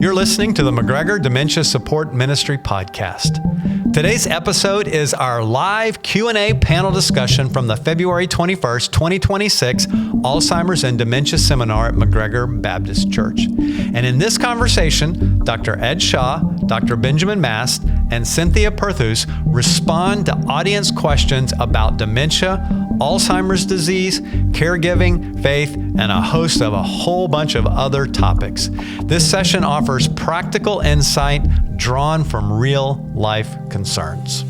You're listening to the McGregor Dementia Support Ministry podcast. Today's episode is our live Q&A panel discussion from the February 21st, 2026 Alzheimer's and Dementia Seminar at McGregor Baptist Church. And in this conversation, Dr. Ed Shaw, Dr. Benjamin Mast, and Cynthia Perth Hughes respond to audience questions about dementia, Alzheimer's disease, caregiving, faith, and a host of a whole bunch of other topics. This session offers practical insight drawn from real life concerns.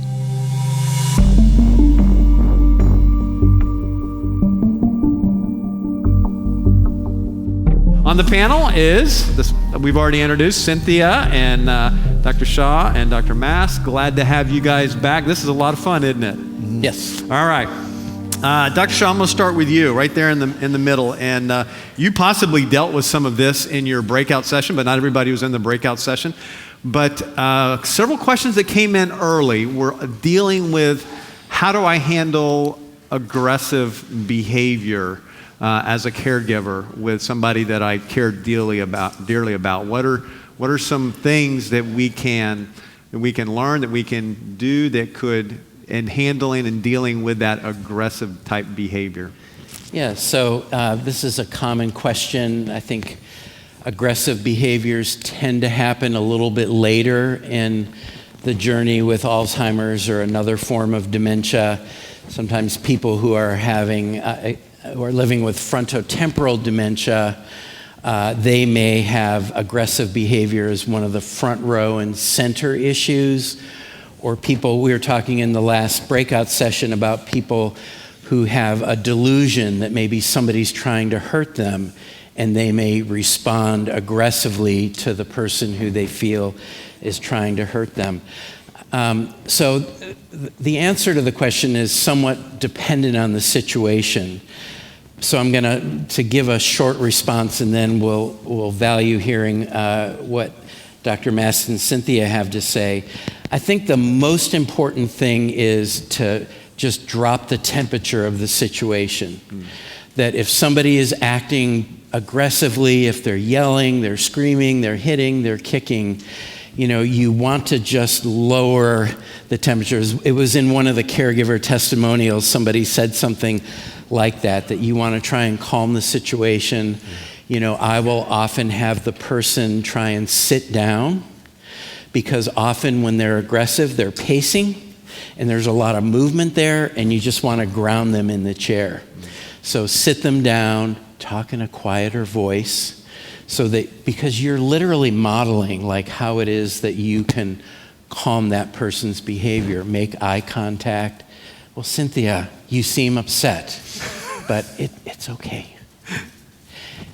On the panel is, we've already introduced Cynthia and Dr. Shaw and Dr. Mast. Glad to have you guys back. This is a lot of fun, isn't it? Yes. All right. Dr. Shaw, I'm going to start with you right there in the middle. And you possibly dealt with some of this in your breakout session, but not everybody was in the breakout session. But several questions that came in early were dealing with how do I handle aggressive behavior as a caregiver with somebody that I care dearly about. What are some things that we can learn, that we can do that could in handling and dealing with that aggressive type behavior? Yeah, so this is a common question. I think aggressive behaviors tend to happen a little bit later in the journey with Alzheimer's or another form of dementia. Sometimes people who are living with frontotemporal dementia, they may have aggressive behavior as one of the front row and center issues. Or people, we were talking in the last breakout session about people who have a delusion that maybe somebody's trying to hurt them, and they may respond aggressively to the person who they feel is trying to hurt them. So the answer to the question is somewhat dependent on the situation. So I'm going to give a short response, and then we'll value hearing what Dr. Mast and Cynthia have to say. I think the most important thing is to just drop the temperature of the situation. That if somebody is acting aggressively, if they're yelling, they're screaming, they're hitting, they're kicking, you want to just lower the temperatures. It was in one of the caregiver testimonials, somebody said something like that you want to try and calm the situation. I will often have the person try and sit down, because often when they're aggressive, they're pacing and there's a lot of movement there, and you just want to ground them in the chair. So sit them down, talk in a quieter voice, because you're literally modeling like how it is that you can calm that person's behavior. Make eye contact. Well, Cynthia, you seem upset, but it's okay.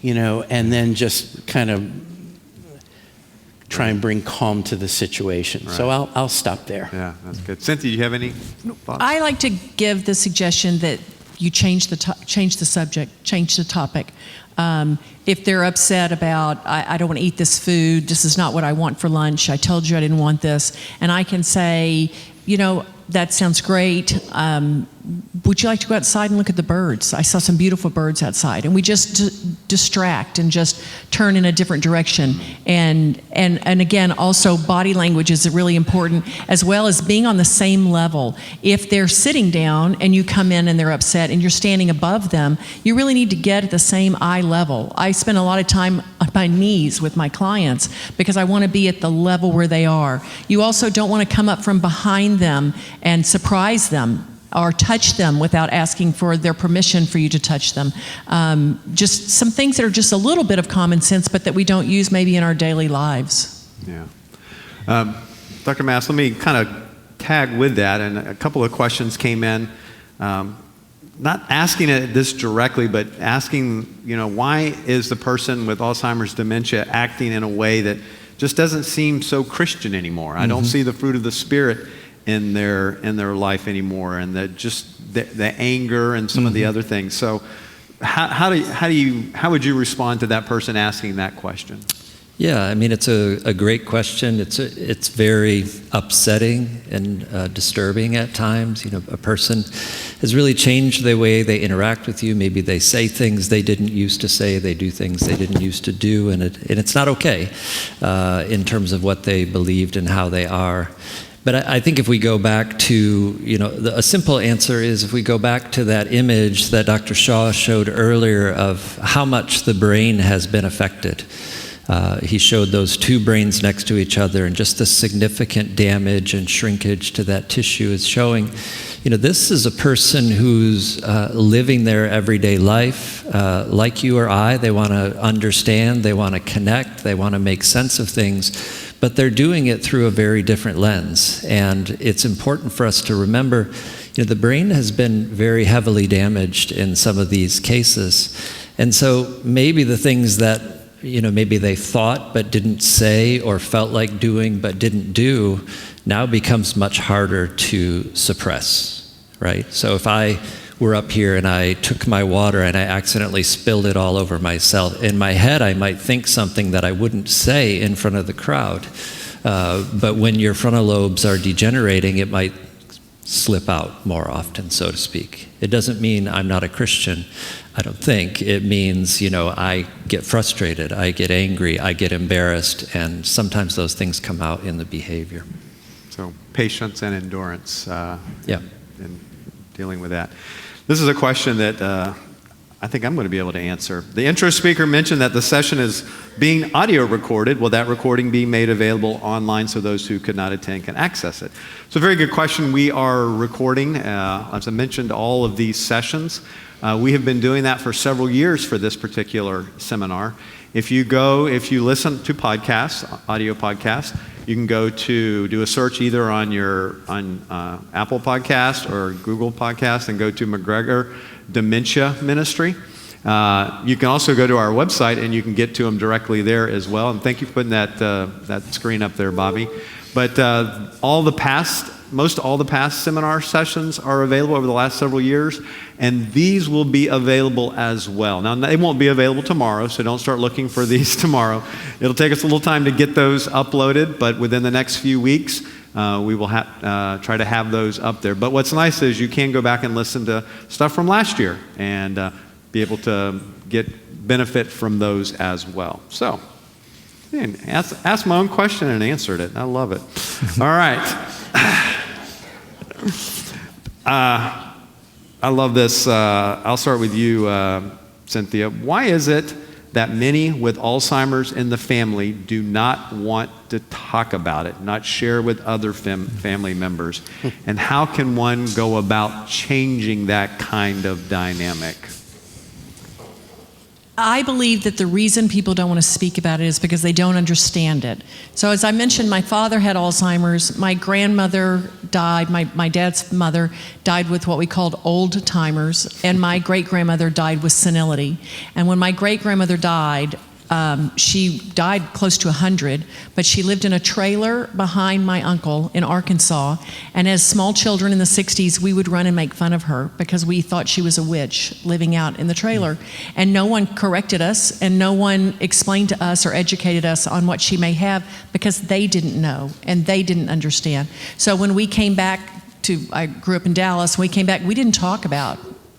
And then just kind of try and bring calm to the situation. Right. So I'll stop there. Yeah, that's good. Cynthia, do you have any thoughts? I like to give the suggestion that you change the subject, change the topic. If they're upset about, I don't want to eat this food, this is not what I want for lunch, I told you I didn't want this, and I can say, that sounds great. Would you like to go outside and look at the birds? I saw some beautiful birds outside. And we just distract and just turn in a different direction. And again, also body language is really important, as well as being on the same level. If they're sitting down and you come in and they're upset and you're standing above them, you really need to get at the same eye level. I spend a lot of time on my knees with my clients because I want to be at the level where they are. You also don't want to come up from behind them and surprise them or touch them without asking for their permission for you to touch them. Just some things that are just a little bit of common sense, but that we don't use maybe in our daily lives. Yeah. Dr. Mast, let me kind of tag with that, and a couple of questions came in. Not asking it this directly, but asking, why is the person with Alzheimer's dementia acting in a way that just doesn't seem so Christian anymore? I don't see the fruit of the Spirit in their life anymore, and the anger and some of the other things. So how would you respond to that person asking that question? Yeah, I mean, it's a great question. It's very upsetting and disturbing at times. You know, a person has really changed the way they interact with you. Maybe they say things they didn't used to say, they do things they didn't used to do, and it's not okay in terms of what they believed and how they are. But I think if we go back to, a simple answer is if we go back to that image that Dr. Shaw showed earlier of how much the brain has been affected. He showed those two brains next to each other, and just the significant damage and shrinkage to that tissue is showing, this is a person who's living their everyday life like you or I. They want to understand, they want to connect, they want to make sense of things, but they're doing it through a very different lens. And it's important for us to remember, the brain has been very heavily damaged in some of these cases. And so maybe the things that maybe they thought but didn't say, or felt like doing but didn't do, now becomes much harder to suppress, right? So if I were up here and I took my water and I accidentally spilled it all over myself, in my head I might think something that I wouldn't say in front of the crowd. But when your frontal lobes are degenerating, it might slip out more often, so to speak. It doesn't mean I'm not a Christian, I don't think. It means, I get frustrated, I get angry, I get embarrassed, and sometimes those things come out in the behavior. So patience and endurance Yeah. in dealing with that. This is a question that I think I'm going to be able to answer. The intro speaker mentioned that the session is being audio recorded. Will that recording be made available online so those who could not attend can access it? It's a very good question. We are recording, as I mentioned, all of these sessions. We have been doing that for several years for this particular seminar. If you listen to podcasts, audio podcasts, you can go to do a search either on Apple Podcast or Google Podcast and go to McGregor Dementia Ministry. You can also go to our website and you can get to them directly there as well. And thank you for putting that screen up there, Bobby. But most all the past seminar sessions are available over the last several years, and these will be available as well. Now, they won't be available tomorrow, so don't start looking for these tomorrow. It'll take us a little time to get those uploaded, but within the next few weeks, we will try to have those up there. But what's nice is you can go back and listen to stuff from last year and be able to get benefit from those as well. So, asked my own question and answered it. I love it. All right. I love this. I'll start with you, Cynthia. Why is it that many with Alzheimer's in the family do not want to talk about it, not share with other family members? And how can one go about changing that kind of dynamic? I believe that the reason people don't want to speak about it is because they don't understand it. So as I mentioned, my father had Alzheimer's. My grandmother died. My dad's mother died with what we called old timers, and my great-grandmother died with senility. And when my great-grandmother died, she died close to 100, but she lived in a trailer behind my uncle in Arkansas. And as small children in the 60s, we would run and make fun of her because we thought she was a witch living out in the trailer. And no one corrected us, and no one explained to us or educated us on what she may have because they didn't know and they didn't understand. So when we came back I grew up in Dallas, when we came back, we didn't talk about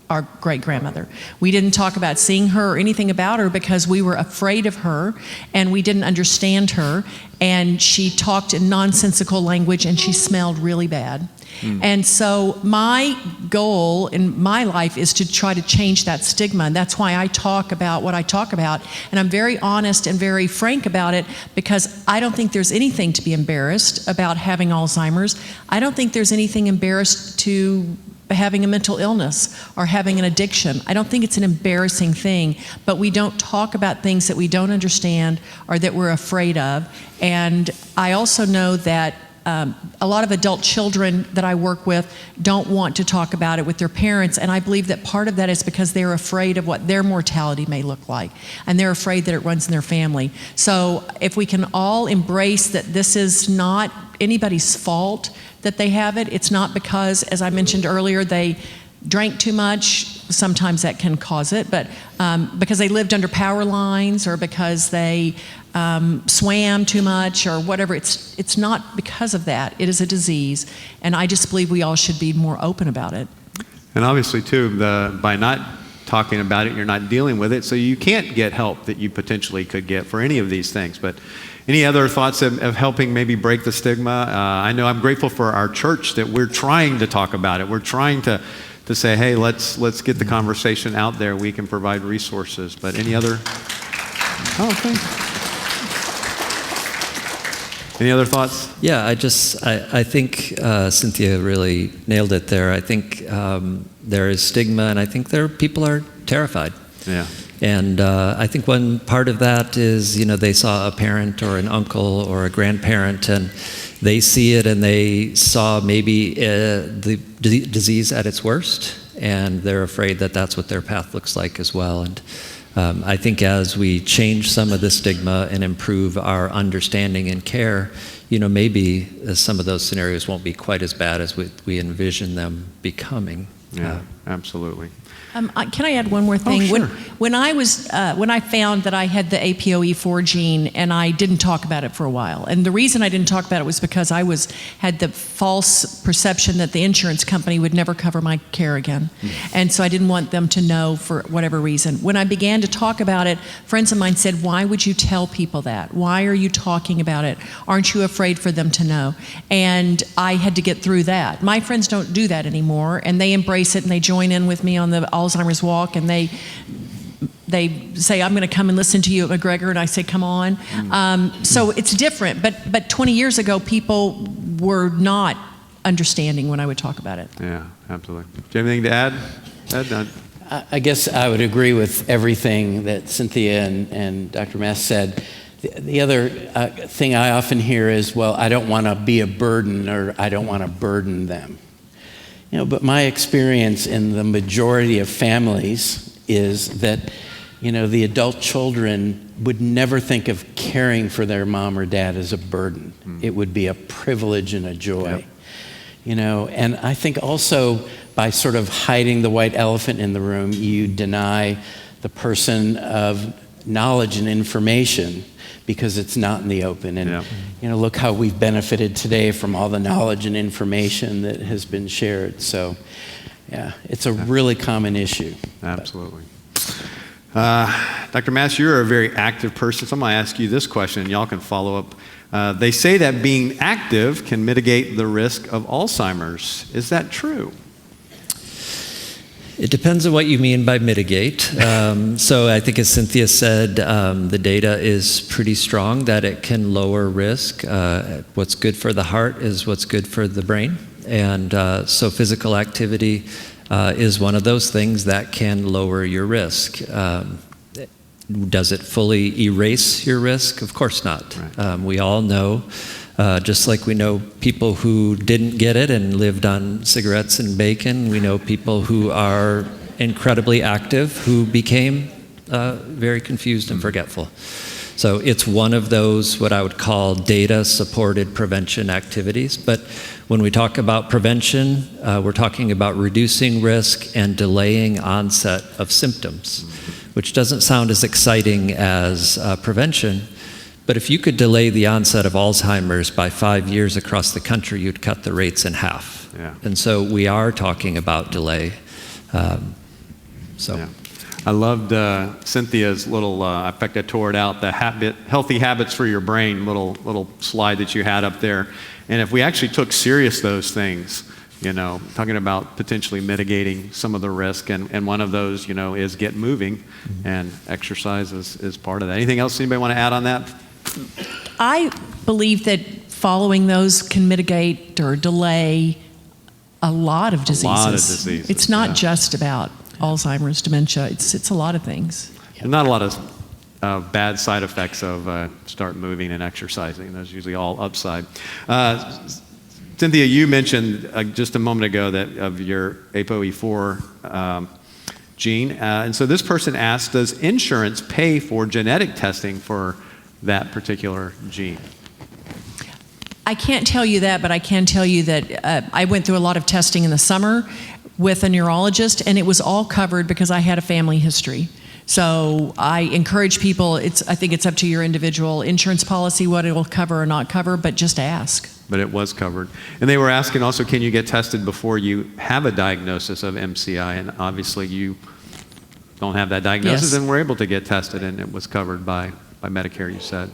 our great-grandmother. We didn't talk about seeing her or anything about her because we were afraid of her and we didn't understand her, and she talked in nonsensical language and she smelled really bad. And so my goal in my life is to try to change that stigma, and that's why I talk about what I talk about, and I'm very honest and very frank about it because I don't think there's anything to be embarrassed about having Alzheimer's. I don't think there's anything embarrassed to having a mental illness or having an addiction. I don't think it's an embarrassing thing, but we don't talk about things that we don't understand or that we're afraid of. And I also know that a lot of adult children that I work with don't want to talk about it with their parents, and I believe that part of that is because they're afraid of what their mortality may look like, and they're afraid that it runs in their family. So if we can all embrace that this is not anybody's fault that they have it, it's not because, as I mentioned earlier, they drank too much, sometimes that can cause it, but because they lived under power lines or because they swam too much or whatever. It's not because of that. It is a disease, and I just believe we all should be more open about it. And obviously, too, by not talking about it, you're not dealing with it, so you can't get help that you potentially could get for any of these things. But any other thoughts of helping maybe break the stigma? I know I'm grateful for our church that we're trying to talk about it. We're trying to say, hey, let's get the conversation out there. We can provide resources. But any other? Oh, okay. Any other thoughts? Yeah, I think Cynthia really nailed it there. I think there is stigma, and I think people are terrified. Yeah. And I think one part of that is, they saw a parent or an uncle or a grandparent, and they see it, and they saw maybe the disease at its worst, and they're afraid that that's what their path looks like as well. And I think as we change some of the stigma and improve our understanding and care, maybe some of those scenarios won't be quite as bad as we envision them becoming. Yeah, absolutely. Can I add one more thing? Oh, sure. When I found that I had the APOE4 gene, and I didn't talk about it for a while, and the reason I didn't talk about it was because I had the false perception that the insurance company would never cover my care again, and so I didn't want them to know for whatever reason. When I began to talk about it, friends of mine said, "Why would you tell people that? Why are you talking about it? Aren't you afraid for them to know?" And I had to get through that. My friends don't do that anymore, and they embrace it, and they join in with me on the Alzheimer's walk, and they say, "I'm going to come and listen to you at McGregor," and I say, "Come on." So it's different, but 20 years ago, people were not understanding when I would talk about it. Yeah, absolutely. Do you have anything to add? Ed? I guess I would agree with everything that Cynthia and Dr. Mast said. The other thing I often hear is, well, I don't want to be a burden, or I don't want to burden them. But my experience in the majority of families is that, the adult children would never think of caring for their mom or dad as a burden. It would be a privilege and a joy. Yep. And I think also by sort of hiding the white elephant in the room, you deny the person of knowledge and information because it's not in the open. And, look how we've benefited today from all the knowledge and information that has been shared. So, yeah, it's a really common issue. Absolutely. Dr. Mast, you're a very active person, so I'm going to ask you this question, and y'all can follow up. They say that being active can mitigate the risk of Alzheimer's. Is that true? It depends on what you mean by mitigate. So I think, as Cynthia said, the data is pretty strong that it can lower risk. What's good for the heart is what's good for the brain. And so physical activity is one of those things that can lower your risk. Does it fully erase your risk? Of course not. Right. We all know, just like we know people who didn't get it and lived on cigarettes and bacon, we know people who are incredibly active who became very confused and forgetful. So it's one of those, what I would call data-supported prevention activities. But when we talk about prevention, we're talking about reducing risk and delaying onset of symptoms, which doesn't sound as exciting as prevention. But if you could delay the onset of Alzheimer's by 5 years across the country, you'd cut the rates in half. Yeah. And so we are talking about delay. Yeah. I loved Cynthia's little, in fact, I tore it out, the healthy habits for your brain little slide that you had up there. And if we actually took serious those things, talking about potentially mitigating some of the risk, and one of those, is get moving, and exercise is part of that. Anything else anybody want to add on that? I believe that following those can mitigate or delay a lot of diseases. A lot of diseases. It's not just about Alzheimer's, dementia. It's a lot of things. And not a lot of bad side effects of start moving and exercising. Those usually all upside. Cynthia, you mentioned just a moment ago that of your APOE4 gene. And so this person asked, does insurance pay for genetic testing for that particular gene? I can't tell you that, but I can tell you that I went through a lot of testing in the summer with a neurologist, and it was all covered because I had a family history. So I encourage people, I think it's up to your individual insurance policy what it will cover or not cover, but just ask. But it was covered. And they were asking also, can you get tested before you have a diagnosis of MCI? And obviously you don't have that diagnosis, Yes. and we're able to get tested, and it was covered by Medicare, you said.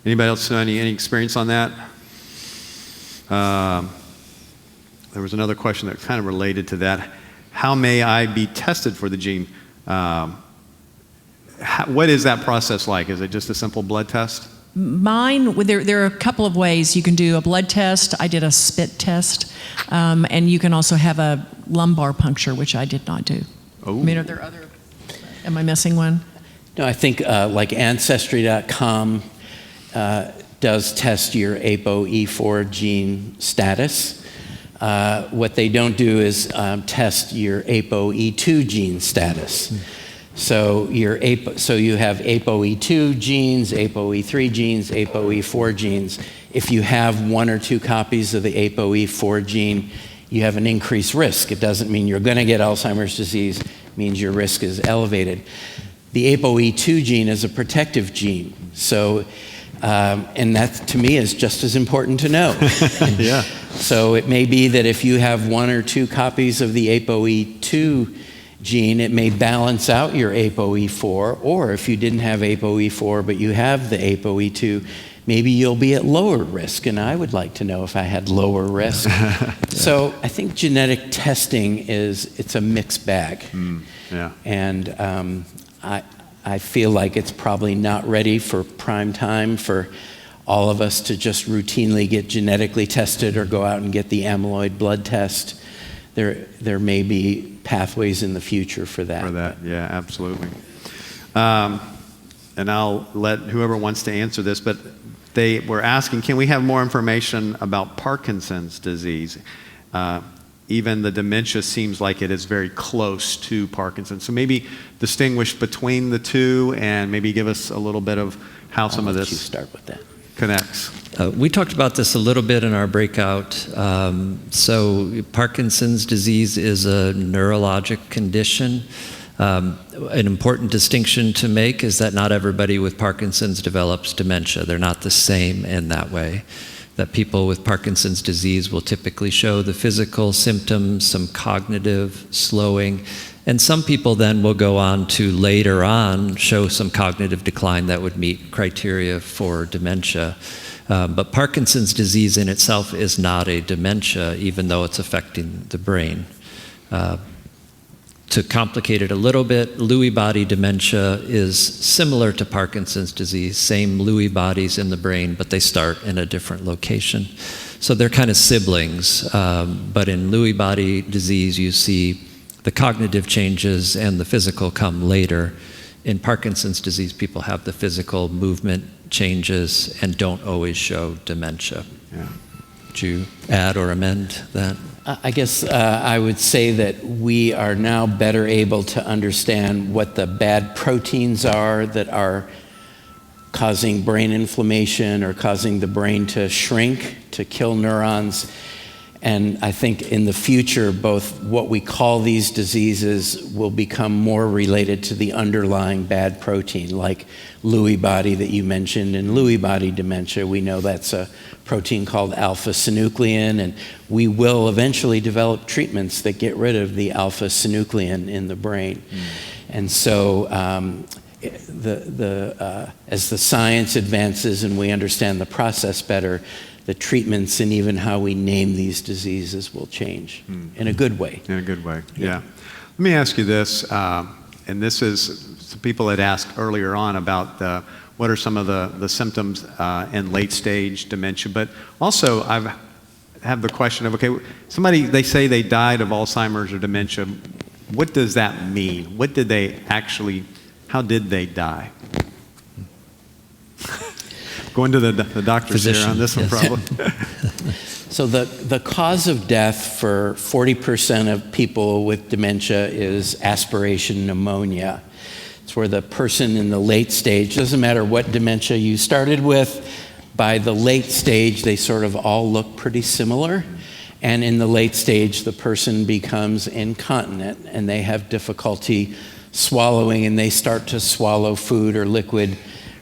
Anybody else know any experience on that? There was another question that kind of related to that. How may I be tested for the gene? What is that process like? Is it just a simple blood test? Mine, there are a couple of ways. You can do a blood test. I did a spit test. And you can also have a lumbar puncture, which I did not do. Oh. I mean, are there other, am I missing one? No, I think like Ancestry.com does test your ApoE4 gene status. What they don't do is test your ApoE2 gene status. So you have ApoE2 genes, ApoE3 genes, ApoE4 genes. If you have one or two copies of the ApoE4 gene, you have an increased risk. It doesn't mean you're going to get Alzheimer's disease. It means your risk is elevated. The ApoE2 gene is a protective gene. So, and that to me is just as important to know. Yeah. So it may be that if you have one or two copies of the ApoE2 gene, it may balance out your ApoE4, or if you didn't have ApoE4 but you have the ApoE2, maybe you'll be at lower risk, and I would like to know if I had lower risk. So I think genetic testing it's a mixed bag. Yeah. And I feel like it's probably not ready for prime time for all of us to just routinely get genetically tested or go out and get the amyloid blood test. There may be pathways in the future for that. For that, yeah, absolutely. And I'll let whoever wants to answer this, but they were asking, can we have more information about Parkinson's disease? Even the dementia seems like it is very close to Parkinson's. So maybe distinguish between the two and maybe give us a little bit of how some of this You start with that. connects. We talked about this a little bit in our breakout. So Parkinson's disease is a neurologic condition. An important distinction to make is that not everybody with Parkinson's develops dementia. They're not the same in that way. That people with Parkinson's disease will typically show the physical symptoms, some cognitive slowing, and some people then will go on to later on show some cognitive decline that would meet criteria for dementia. But Parkinson's disease in itself is not a dementia, even though it's affecting the brain. To complicate it a little bit, Lewy body dementia is similar to Parkinson's disease, same Lewy bodies in the brain, but they start in a different location. So they're kind of siblings, but in Lewy body disease you see the cognitive changes and the physical come later. In Parkinson's disease, people have the physical movement changes and don't always show dementia. Yeah. Would you add or amend that? I guess I would say that we are now better able to understand what the bad proteins are that are causing brain inflammation or causing the brain to shrink, to kill neurons. And I think in the future, both what we call these diseases will become more related to the underlying bad protein, like Lewy body that you mentioned. In Lewy body dementia, we know that's a protein called alpha-synuclein, and we will eventually develop treatments that get rid of the alpha-synuclein in the brain. And so as the science advances and we understand the process better, the treatments and even how we name these diseases will change in a good way. In a good way, yeah. Let me ask you this, and this is, some people had asked earlier on about what are some of the symptoms in late stage dementia, but also I have the question of, okay, somebody, they say they died of Alzheimer's or dementia. What does that mean? What did they actually, how did they die? Going to the doctors here on this one, probably. So the cause of death for 40% of people with dementia is aspiration pneumonia. It's where the person in the late stage, doesn't matter what dementia you started with, by the late stage they sort of all look pretty similar. And in the late stage the person becomes incontinent and they have difficulty swallowing, and they start to swallow food or liquid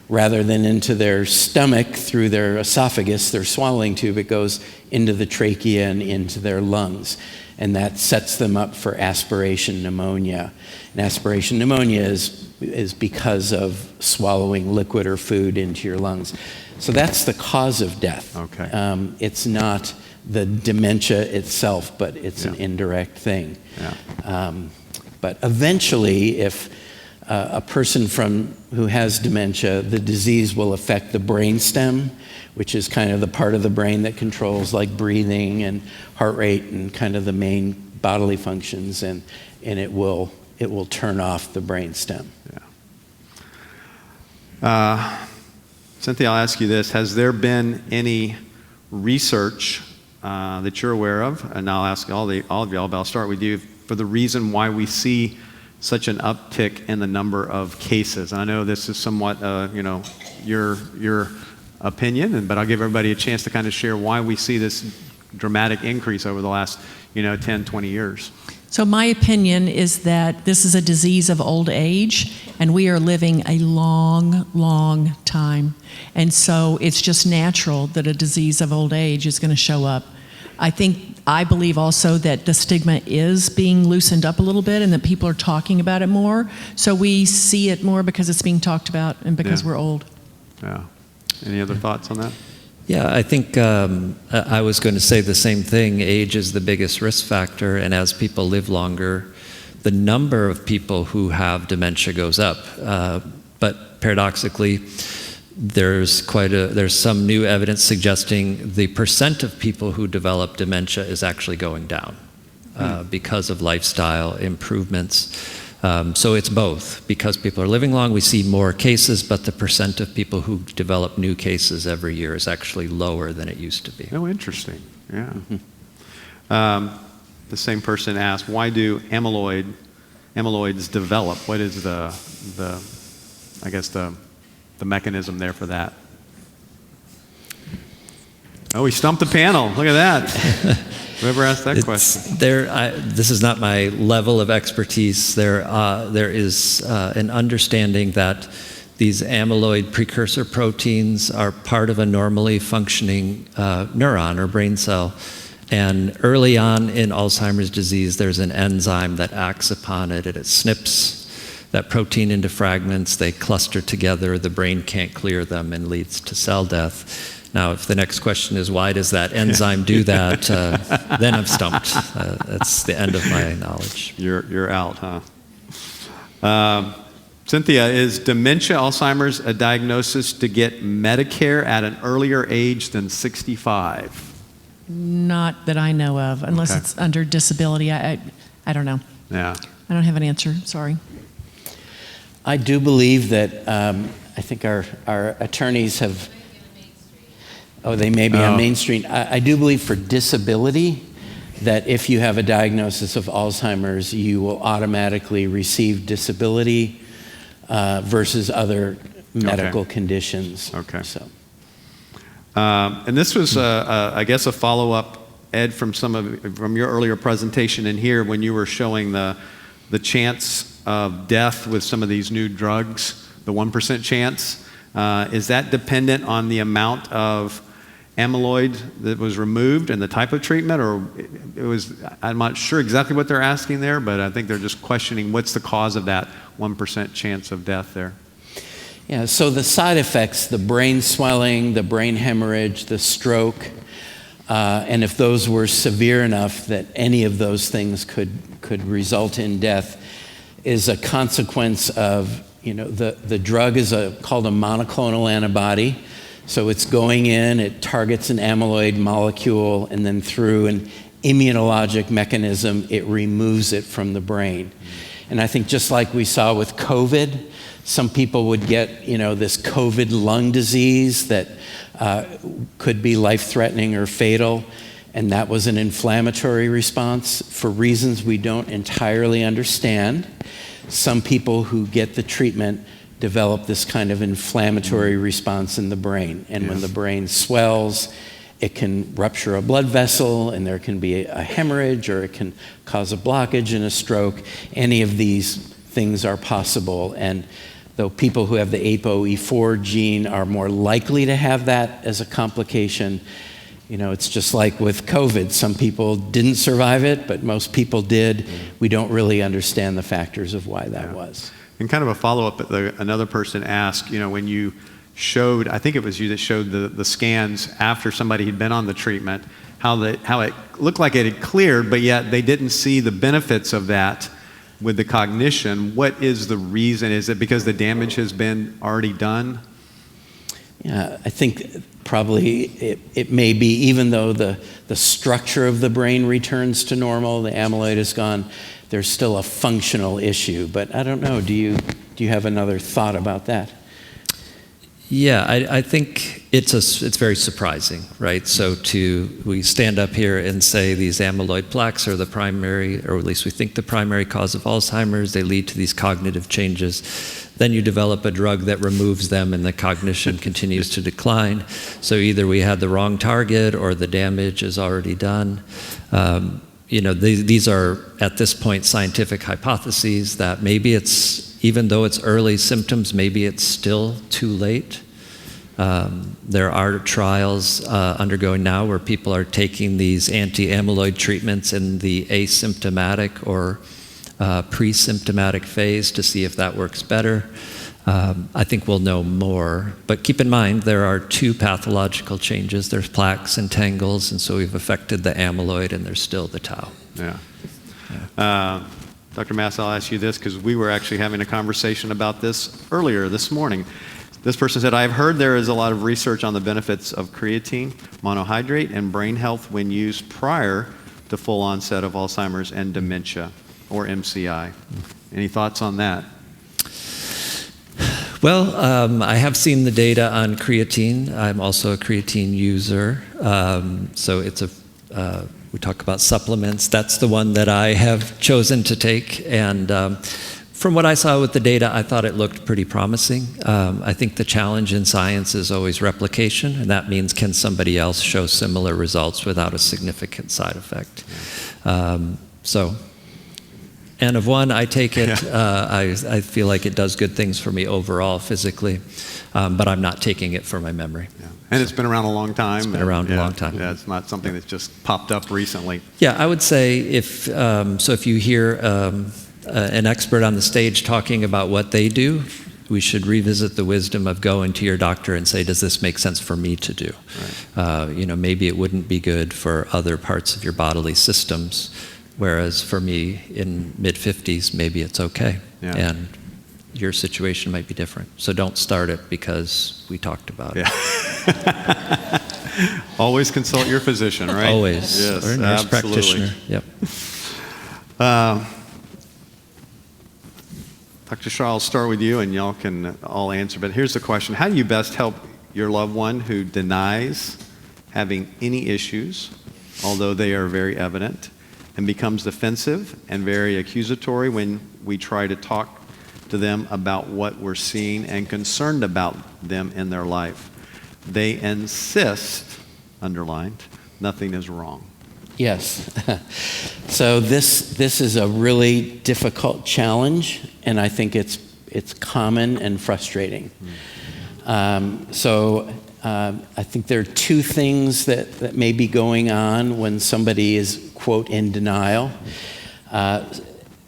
rather than into their stomach through their esophagus, their swallowing tube. It goes into the trachea and into their lungs. And that sets them up for aspiration pneumonia. And aspiration pneumonia is because of swallowing liquid or food into your lungs. So that's the cause of death. Okay. It's not the dementia itself, but it's an indirect thing. Yeah. But eventually, if a person who has dementia, the disease will affect the brainstem, which is kind of the part of the brain that controls like breathing and heart rate and kind of the main bodily functions, and it will turn off the brainstem. Yeah. Cynthia, I'll ask you this: has there been any research that you're aware of? And I'll ask all of y'all, but I'll start with you, for the reason why we see such an uptick in the number of cases. And I know this is somewhat, your opinion, but I'll give everybody a chance to kind of share why we see this dramatic increase over the last, 10, 20 years. So my opinion is that this is a disease of old age, and we are living a long, long time. And so it's just natural that a disease of old age is going to show up. I believe also that the stigma is being loosened up a little bit and that people are talking about it more. So we see it more because it's being talked about and because we're old. Yeah. Any other thoughts on that? Yeah, I think I was going to say the same thing. Age is the biggest risk factor, and as people live longer, the number of people who have dementia goes up. But paradoxically, there's some new evidence suggesting the percent of people who develop dementia is actually going down because of lifestyle improvements. So it's both. Because people are living long, we see more cases, but the percent of people who develop new cases every year is actually lower than it used to be. Oh, interesting. Yeah. Mm-hmm. The same person asked, why do amyloids develop? What is the mechanism there for that? Oh, we stumped the panel. Look at that. Whoever asked that question. This is not my level of expertise. There is an understanding that these amyloid precursor proteins are part of a normally functioning neuron or brain cell. And early on in Alzheimer's disease, there's an enzyme that acts upon it, and it snips that protein into fragments. They cluster together. The brain can't clear them and leads to cell death. Now, if the next question is, why does that enzyme do that, then I'm stumped. That's the end of my knowledge. You're out, huh? Cynthia, is dementia, Alzheimer's, a diagnosis to get Medicare at an earlier age than 65? Not that I know of, unless it's under disability. I don't know. Yeah. I don't have an answer. Sorry. I do believe that I think our attorneys have. They may be on Main Street. I do believe for disability that if you have a diagnosis of Alzheimer's, you will automatically receive disability versus other medical conditions. Okay. So. And this was, I guess, a follow-up, Ed, from your earlier presentation in here when you were showing the chance of death with some of these new drugs, the 1% chance. Is that dependent on the amount of amyloid that was removed and the type of treatment, or I'm not sure exactly what they're asking there, but I think they're just questioning what's the cause of that 1% chance of death there? Yeah, so the side effects, the brain swelling, the brain hemorrhage, the stroke, and if those were severe enough that any of those things could result in death, is a consequence of, the drug is called a monoclonal antibody. So it's going in, it targets an amyloid molecule, and then through an immunologic mechanism, it removes it from the brain. And I think just like we saw with COVID, some people would get, this COVID lung disease that could be life-threatening or fatal, and that was an inflammatory response for reasons we don't entirely understand. Some people who get the treatment develop this kind of inflammatory response in the brain. And when the brain swells, it can rupture a blood vessel, and there can be a hemorrhage, or it can cause a blockage and a stroke. Any of these things are possible. And though people who have the ApoE4 gene are more likely to have that as a complication, it's just like with COVID. Some people didn't survive it, but most people did. We don't really understand the factors of why that was. And kind of a follow-up, another person asked, when you showed, I think it was you that showed the scans after somebody had been on the treatment, how it looked like it had cleared, but yet they didn't see the benefits of that with the cognition. What is the reason? Is it because the damage has been already done? Yeah, I think probably it may be, even though the structure of the brain returns to normal, the amyloid is gone, there's still a functional issue. But I don't know, do you have another thought about that? Yeah, I think it's very surprising, right? So we stand up here and say these amyloid plaques are the primary, or at least we think the primary cause of Alzheimer's, they lead to these cognitive changes. Then you develop a drug that removes them and the cognition continues to decline. So either we had the wrong target or the damage is already done. These are, at this point, scientific hypotheses that maybe even though it's early symptoms, maybe it's still too late. There are trials undergoing now where people are taking these anti-amyloid treatments in the asymptomatic or pre-symptomatic phase to see if that works better. I think we'll know more. But keep in mind, there are two pathological changes. There's plaques and tangles, and so we've affected the amyloid, and there's still the tau. Yeah. Dr. Mast, I'll ask you this, because we were actually having a conversation about this earlier this morning. This person said, I've heard there is a lot of research on the benefits of creatine monohydrate and brain health when used prior to full onset of Alzheimer's and dementia, or MCI. Any thoughts on that? Well, I have seen the data on creatine. I'm also a creatine user. So we talk about supplements. That's the one that I have chosen to take. And from what I saw with the data, I thought it looked pretty promising. I think the challenge in science is always replication, and that means can somebody else show similar results without a significant side effect? N of one, I take it. I feel like it does good things for me overall physically, but I'm not taking it for my memory. Yeah. And it's been around a long time. It's been around a long time. Yeah, it's not something that's just popped up recently. Yeah, I would say if you hear an expert on the stage talking about what they do, we should revisit the wisdom of going to your doctor and say, does this make sense for me to do? Right. Maybe it wouldn't be good for other parts of your bodily systems. Whereas for me, in mid-50s, maybe it's okay. Yeah. And your situation might be different. So don't start it because we talked about it. Always consult your physician, right? Always. Yes, or a nurse practitioner. Yep. Dr. Shaw, I'll start with you, and y'all can all answer. But here's the question. How do you best help your loved one who denies having any issues, although they are very evident, and becomes defensive and very accusatory when we try to talk to them about what we're seeing and concerned about them in their life? They insist, underlined, nothing is wrong. Yes. So this is a really difficult challenge, and I think it's common and frustrating. I think there are two things that may be going on when somebody is, quote, in denial.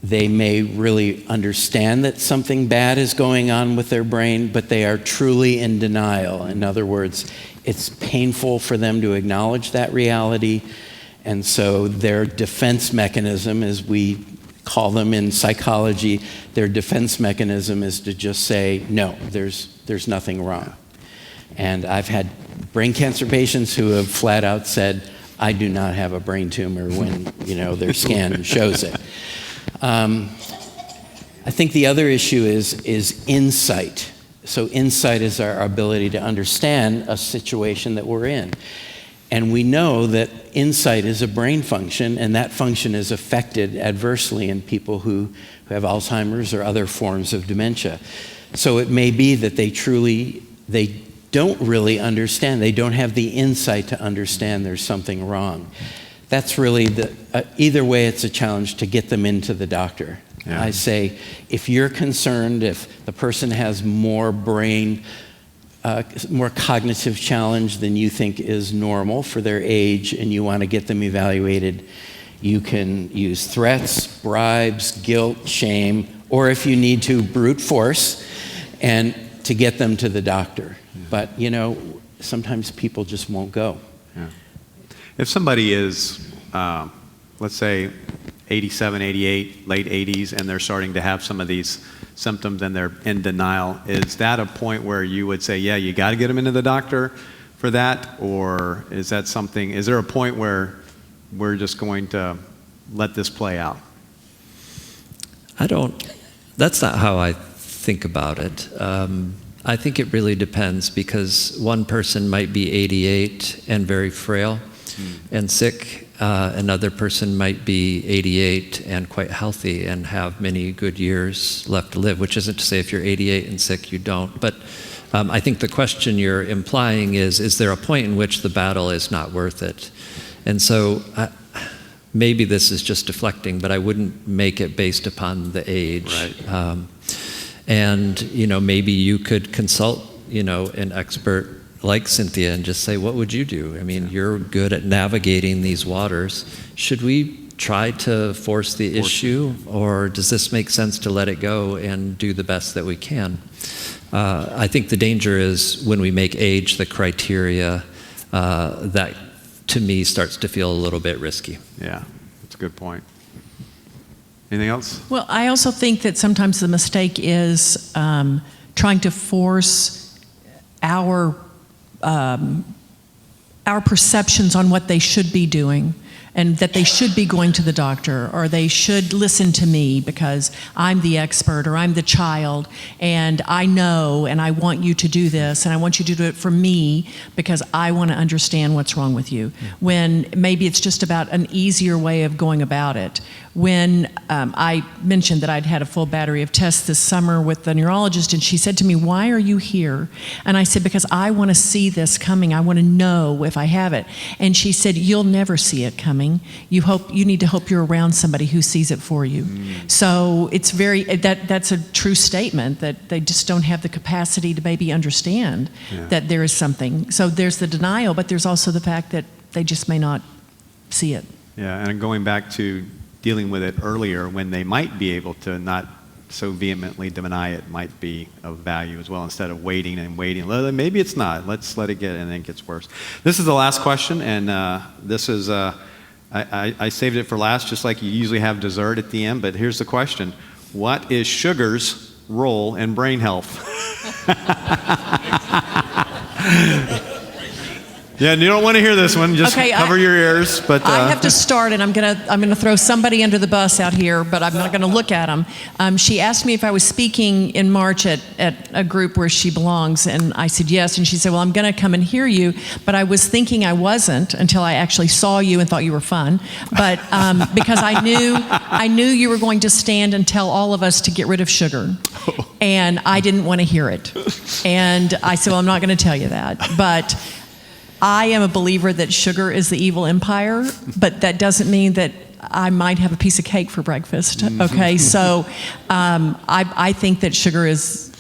They may really understand that something bad is going on with their brain, but they are truly in denial. In other words, it's painful for them to acknowledge that reality, and so their defense mechanism, as we call them in psychology, their defense mechanism is to just say, no, there's nothing wrong. And I've had brain cancer patients who have flat out said, I do not have a brain tumor when their scan shows it. I think the other issue is insight. So insight is our ability to understand a situation that we're in. And we know that insight is a brain function, and that function is affected adversely in people who have Alzheimer's or other forms of dementia. So it may be that they don't really understand. They don't have the insight to understand there's something wrong. That's really either way, it's a challenge to get them into the doctor. Yeah. I say, if you're concerned, if the person has more more cognitive challenge than you think is normal for their age and you want to get them evaluated, you can use threats, bribes, guilt, shame, or if you need to, brute force, and to get them to the doctor. But, sometimes people just won't go. Yeah. If somebody is, let's say, 87, 88, late 80s, and they're starting to have some of these symptoms and they're in denial, is that a point where you would say, yeah, you got to get them into the doctor for that? Or is there a point where we're just going to let this play out? That's not how I think about it. I think it really depends, because one person might be 88 and very frail and sick. Another person might be 88 and quite healthy and have many good years left to live, which isn't to say if you're 88 and sick, you don't. But I think the question you're implying is there a point in which the battle is not worth it? And so maybe this is just deflecting, but I wouldn't make it based upon the age. Right. Maybe you could consult, an expert like Cynthia and just say, what would you do? I mean, you're good at navigating these waters. Should we try to force the issue, or does this make sense to let it go and do the best that we can? I think the danger is when we make age the criteria, that to me starts to feel a little bit risky. Yeah, that's a good point. Anything else? Well, I also think that sometimes the mistake is trying to force our perceptions on what they should be doing, and that they should be going to the doctor, or they should listen to me because I'm the expert, or I'm the child, and I know, and I want you to do this, and I want you to do it for me because I want to understand what's wrong with you. When maybe it's just about an easier way of going about it. When I mentioned that I'd had a full battery of tests this summer with the neurologist, and she said to me, "Why are you here?" And I said, "Because I want to see this coming. I want to know if I have it." And she said, "You'll never see it coming. You need to hope you're around somebody who sees it for you." So it's that's a true statement, that they just don't have the capacity to maybe understand that there is something. So there's the denial, but there's also the fact that they just may not see it. Yeah, and going back to dealing with it earlier, when they might be able to not so vehemently deny it, might be of value as well, instead of waiting and waiting. Maybe it's not. Let's let it get, and then it gets worse. This is the last question, and this is, I saved it for last, just like you usually have dessert at the end, but here's the question. What is sugar's role in brain health? Yeah, you don't want to hear this one. Just cover your ears. But I have to start, and I'm gonna throw somebody under the bus out here, but I'm not gonna look at them. She asked me if I was speaking in March at a group where she belongs, and I said yes. And she said, "Well, I'm gonna come and hear you, but I was thinking I wasn't until I actually saw you and thought you were fun." But because I knew you were going to stand and tell all of us to get rid of sugar, and I didn't want to hear it. And I said, "Well, I'm not going to tell you that, but." I am a believer that sugar is the evil empire, but that doesn't mean that I might have a piece of cake for breakfast, okay? So I think that sugar it's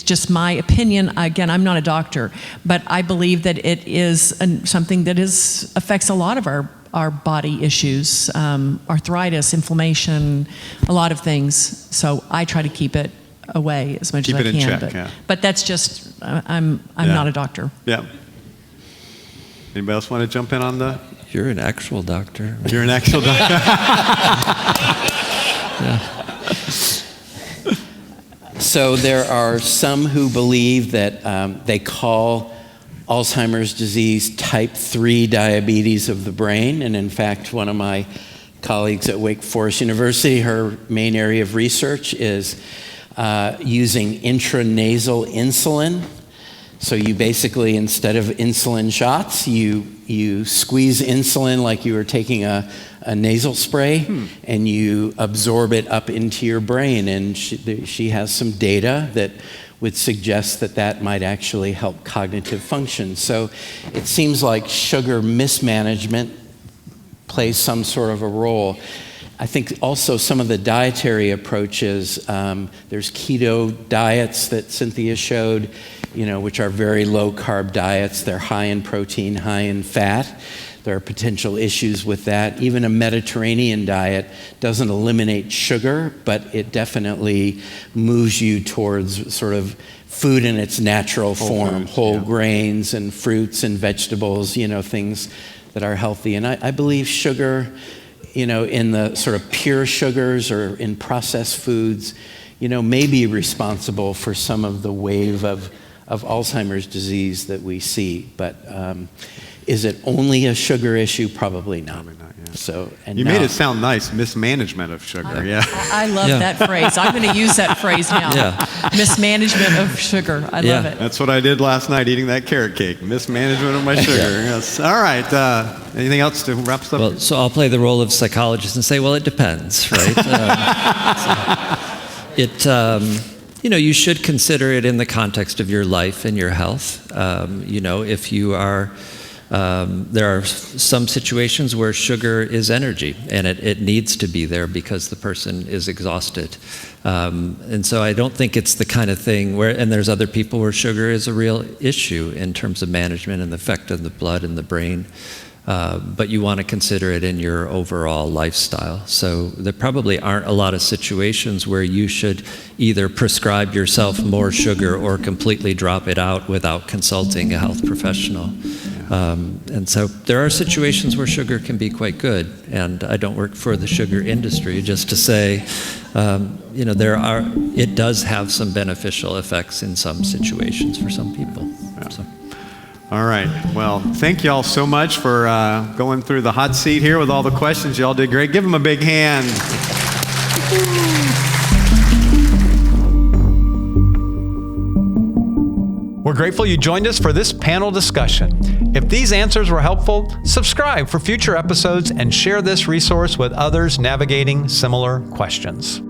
just my opinion. Again, I'm not a doctor, but I believe that it is something that affects a lot of our body issues, arthritis, inflammation, a lot of things. So I try to keep it away as much as I can. Keep it in check, but that's just, I'm not a doctor. Yeah. Anybody else want to jump in on the? You're an actual doctor. You're an actual doctor. Yeah. So there are some who believe that they call Alzheimer's disease type 3 diabetes of the brain. And in fact, one of my colleagues at Wake Forest University, her main area of research is using intranasal insulin. So you basically, instead of insulin shots, you squeeze insulin like you were taking a nasal spray, and you absorb it up into your brain. And she has some data that would suggest that might actually help cognitive function. So it seems like sugar mismanagement plays some sort of a role. I think also some of the dietary approaches, there's keto diets that Cynthia showed, which are very low carb diets. They're high in protein, high in fat. There are potential issues with that. Even a Mediterranean diet doesn't eliminate sugar, but it definitely moves you towards sort of food in its natural form, whole grains and fruits and vegetables, things that are healthy. And I believe sugar, in the sort of pure sugars or in processed foods, may be responsible for some of the wave of Alzheimer's disease that we see. But is it only a sugar issue? Probably not. Probably not, yeah. So, and you now, made it sound nice, mismanagement of sugar, I love that phrase. I'm going to use that phrase now. Mismanagement of sugar. I love it. That's what I did last night, eating that carrot cake. Mismanagement of my sugar. Yes. All right. Anything else to wrap stuff? Well, so I'll play the role of psychologist and say, well, it depends, right? You should consider it in the context of your life and your health. If you are, there are some situations where sugar is energy, and it needs to be there because the person is exhausted. And so I don't think it's the kind of thing and there's other people where sugar is a real issue in terms of management and the effect on the blood and the brain. But you want to consider it in your overall lifestyle. So there probably aren't a lot of situations where you should either prescribe yourself more sugar or completely drop it out without consulting a health professional. And so there are situations where sugar can be quite good. And I don't work for the sugar industry, just to say, it does have some beneficial effects in some situations for some people. Yeah. So. All right. Well, thank you all so much for going through the hot seat here with all the questions. You all did great. Give them a big hand. We're grateful you joined us for this panel discussion. If these answers were helpful, subscribe for future episodes and share this resource with others navigating similar questions.